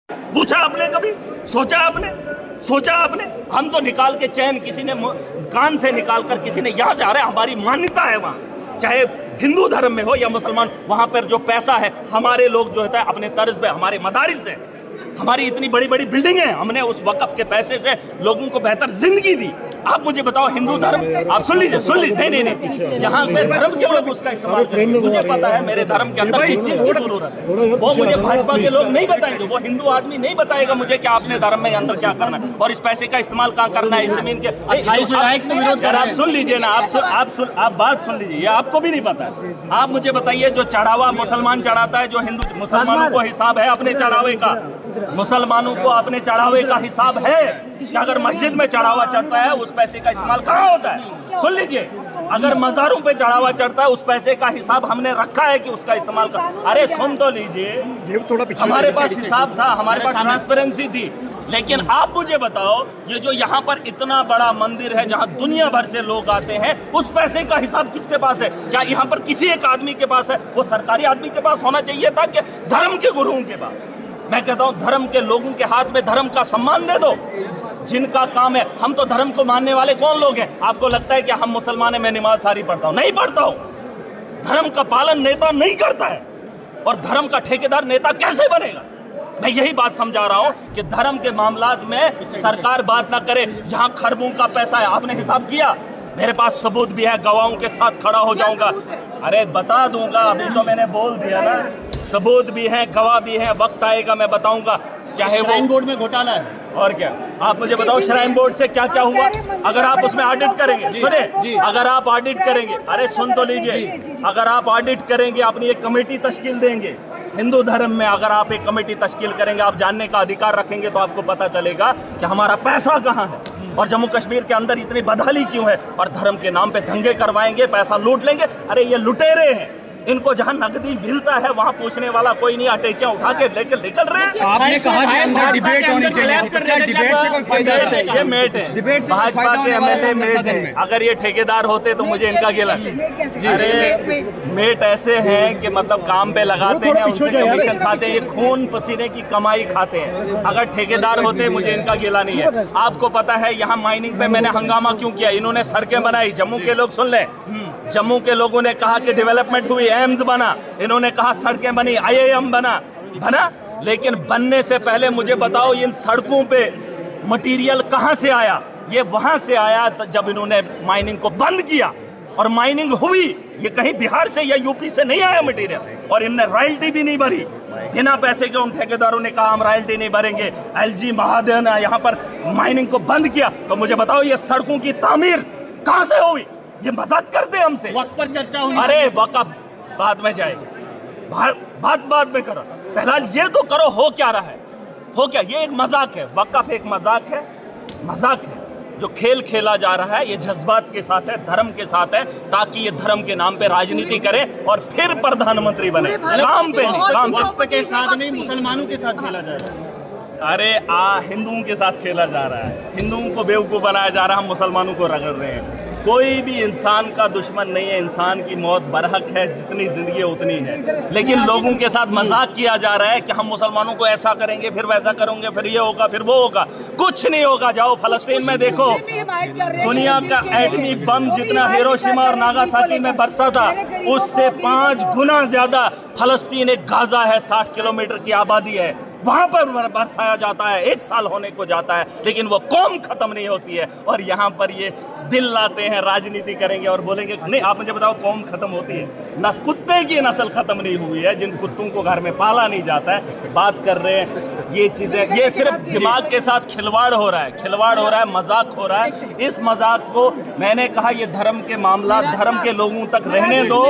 पूछा आपने कभी? सोचा आपने? हम तो निकाल के चैन किसी ने कान से निकाल कर किसी ने यहाँ से, अरे हमारी मान्यता है वहाँ, चाहे हिंदू धर्म में हो या मुसलमान, वहां पर जो पैसा है हमारे लोग जो होता है अपने तर्ज पे, हमारे मदारिस है, हमारी इतनी बड़ी बड़ी बिल्डिंग है, हमने उस वक़्फ के पैसे से लोगों को बेहतर जिंदगी दी। आप मुझे बताओ हिंदू धर्म, आप सुन लीजिए, नहीं, यहाँ पे धर्म के लोग उसका इस्तेमाल करेंगे। मुझे पता है मेरे धर्म के अंदर जिस चीज की जरूरत है वो मुझे भाजपा के लोग नहीं बताएंगे, वो हिंदू आदमी नहीं बताएगा मुझे कि आपने धर्म में अंदर क्या करना है और इस पैसे का इस्तेमाल कहाँ करना है। इस जमीन के आप सुन लीजिए ना, आप बात सुन लीजिए, ये आपको भी नहीं पता। आप मुझे बताइए, जो चढ़ावा मुसलमान चढ़ाता है, जो हिंदू, मुसलमानों को हिसाब है अपने चढ़ावे का, मुसलमानों को अपने चढ़ावे का हिसाब है कि अगर मस्जिद में चढ़ावा चढ़ता है उस पैसे का इस्तेमाल कहाँ होता है। सुन लीजिए, अगर मज़ारों पे चढ़ावा चढ़ता है उस पैसे का हिसाब हमने रखा है कि उसका इस्तेमाल कर, अरे सुन तो लीजिए, हमारे पास हिसाब था, हमारे पास ट्रांसपेरेंसी थी। लेकिन आप मुझे बताओ, ये जो यहाँ पर इतना बड़ा मंदिर है जहाँ दुनिया भर से लोग आते हैं, उस पैसे का हिसाब किसके पास है? क्या यहाँ पर किसी एक आदमी के पास है? वो सरकारी आदमी के पास होना चाहिए था कि धर्म के गुरुओं के पास? मैं कहता हूं धर्म के लोगों के हाथ में धर्म का सम्मान दे दो, जिनका काम है। हम तो धर्म को मानने वाले कौन लोग हैं? आपको लगता है कि हम मुसलमान हैं, मैं नमाज सारी पढ़ता हूं? नहीं पढ़ता हूं। धर्म का पालन नेता नहीं करता है, और धर्म का ठेकेदार नेता कैसे बनेगा? मैं यही बात समझा रहा हूं कि धर्म के मामलात में सरकार बात ना करे। यहां खरबों का पैसा है, आपने हिसाब किया? मेरे पास सबूत भी है, गवाहों के साथ खड़ा हो जाऊंगा। अरे बता दूंगा, अभी तो मैंने बोल दिया ना, सबूत भी है, गवाह भी है, वक्त आएगा मैं बताऊंगा। चाहे वो बोर्ड में घोटाला है और क्या, आप मुझे बताओ श्राइन बोर्ड से क्या क्या हुआ? अगर आप उसमें ऑडिट करेंगे, सुने, अगर आप ऑडिट करेंगे, अरे सुन तो लीजिए, अगर आप ऑडिट करेंगे, अपनी एक कमेटी तश्कील देंगे हिंदू धर्म में, अगर आप एक कमेटी तश्कील करेंगे, आप जानने का अधिकार रखेंगे, तो आपको पता चलेगा कि हमारा पैसा कहाँ है और जम्मू कश्मीर के अंदर इतनी बदहाली क्यों है। और धर्म के नाम पे दंगे करवाएंगे, पैसा लूट लेंगे। अरे ये लुटेरे हैं, इनको जहां नकदी मिलता है वहां पूछने वाला कोई नहीं, अटैचियां उठा के लेकर निकल रहे हैं। आपने कहा कि अंदर डिबेट होनी चाहिए, डिबेट से कोई फायदा है? ये मेट है, भाजपा के एमएलए मेट है। अगर ये ठेकेदार होते तो मुझे इनका गिला। अरे मेट ऐसे हैं कि मतलब काम पे लगाते हैं, उनसे कमीशन खाते हैं, ये खून पसीने की कमाई खाते हैं। अगर ठेकेदार होते मुझे इनका गिला नहीं है। आपको पता है यहाँ माइनिंग पे मैंने हंगामा क्यों किया? इन्होंने सड़कें बनाई, जम्मू के लोग सुन ले, जम्मू के लोगों ने कहा कि डेवलपमेंट हुई, एम्स बना, इन्होंने कहा सड़कें बनी, IIM बना, लेकिन बनने से पहले मुझे बताओ इन सड़कों पे मटेरियल कहां से आया? ये वहां से आया जब इन्होंने माइनिंग को बंद किया, और माइनिंग हुई, ये कहीं बिहार से या यूपी से नहीं आया मटेरियल, और इनने रॉयल्टी भी नहीं भरी। बिना पैसे के उन ठेकेदारों ने कहा हम रॉयल्टी नहीं भरेंगे। LG महाजन ने यहाँ पर माइनिंग को बंद किया। तो मुझे बताओ ये सड़कों की तामीर कहां से हुई? ये मजाक करते हमसे। वक्त पर चर्चा होनी, अरे वक़्फ़ बाद में जाएगी, बात बाद में करो, फिलहाल ये तो करो हो क्या रहा है, हो क्या? ये एक मजाक है, वक़्फ़ एक मजाक है। जो खेल खेला जा रहा है ये जज्बात के साथ है, धर्म के साथ है, ताकि ये धर्म के नाम पे राजनीति करे और फिर प्रधानमंत्री बने। काम पे नहीं, काम वक्फ के साथ नहीं, मुसलमानों के साथ खेला जा रहा है। अरे हिंदुओं के साथ खेला जा रहा है, हिंदुओं को बेवकूफ़ बनाया जा रहा है, हम मुसलमानों को रगड़ रहे हैं। कोई भी इंसान का दुश्मन नहीं है, इंसान की मौत बरहक है, जितनी जिंदगी है उतनी है। लेकिन लोगों के साथ मजाक किया जा रहा है कि हम मुसलमानों को ऐसा करेंगे, फिर वैसा करेंगे, फिर ये होगा, फिर वो होगा। कुछ नहीं होगा। जाओ फलस्तीन में देखो, दुनिया का एटमी बम जितना हिरोशिमा और नागासाकी में बरसा था, उससे 5 गुना ज्यादा फलस्तीन एक गाजा है, 60 किलोमीटर की आबादी है, वहां पर बरसाया जाता है, 1 साल होने को जाता है, लेकिन वो कौम खत्म नहीं होती है। और यहाँ पर ये बिल लाते हैं, राजनीति करेंगे और बोलेंगे नहीं। आप मुझे बताओ कौम खत्म होती है? कुत्ते की नस्ल खत्म नहीं हुई है, जिन कुत्तों को घर में पाला नहीं जाता है। बात कर रहे हैं ये चीजें, ये सिर्फ दिमाग के साथ खिलवाड़ हो रहा है, मजाक हो रहा है। इस मजाक को मैंने कहा ये धर्म के मामला धर्म के लोगों तक रहने दो।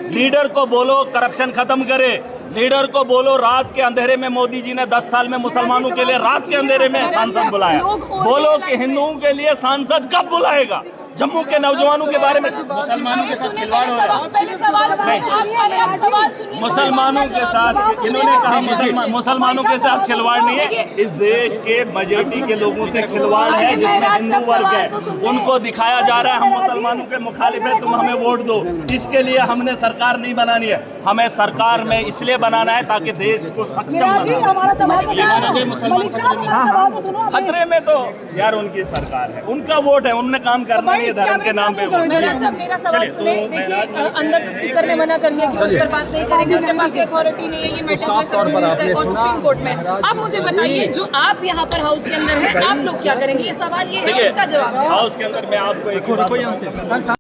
लीडर को बोलो करप्शन खत्म करे, लीडर को बोलो रात के अंधेरे में मोदी जी ने 10 साल में मुसलमानों के लिए रात के अंधेरे में सांसद बुलाया, बोलो कि हिंदुओं के लिए सांसद कब बुलाएगा? जम्मू के नौजवानों के बारे में मुसलमानों के साथ खिलवाड़ हो रहा है। पहले सवाल सुनिए। मुसलमानों के साथ इन्होंने कहा मुसलमानों के साथ खिलवाड़ नहीं है, इस देश के मेजॉरिटी के लोगों से खिलवाड़ है जिसमें हिंदू वर्ग है। उनको दिखाया जा रहा है हम मुसलमानों के मुखालिफ है, तुम हमें वोट दो। इसके लिए हमने सरकार नहीं बनानी है, हमें सरकार में इसलिए बनाना है ताकि देश को सक्षम बनाना। खतरे में तो यार उनकी सरकार है, उनका वोट है, उन्होंने काम करना है धर्म के नाम पे। मेरा सवाल सुने। देखिए अंदर तो स्पीकर ने मना कर दिया कि उस पर बात नहीं करेंगे, उनके पास अथॉरिटी नहीं है, ये मैटर जो है और सुप्रीम कोर्ट में। अब मुझे बताइए, जो आप यहाँ पर हाउस के अंदर हैं, आप लोग क्या करेंगे? ये सवाल ये है, इसका जवाब हाउस के अंदर मैं आपको एक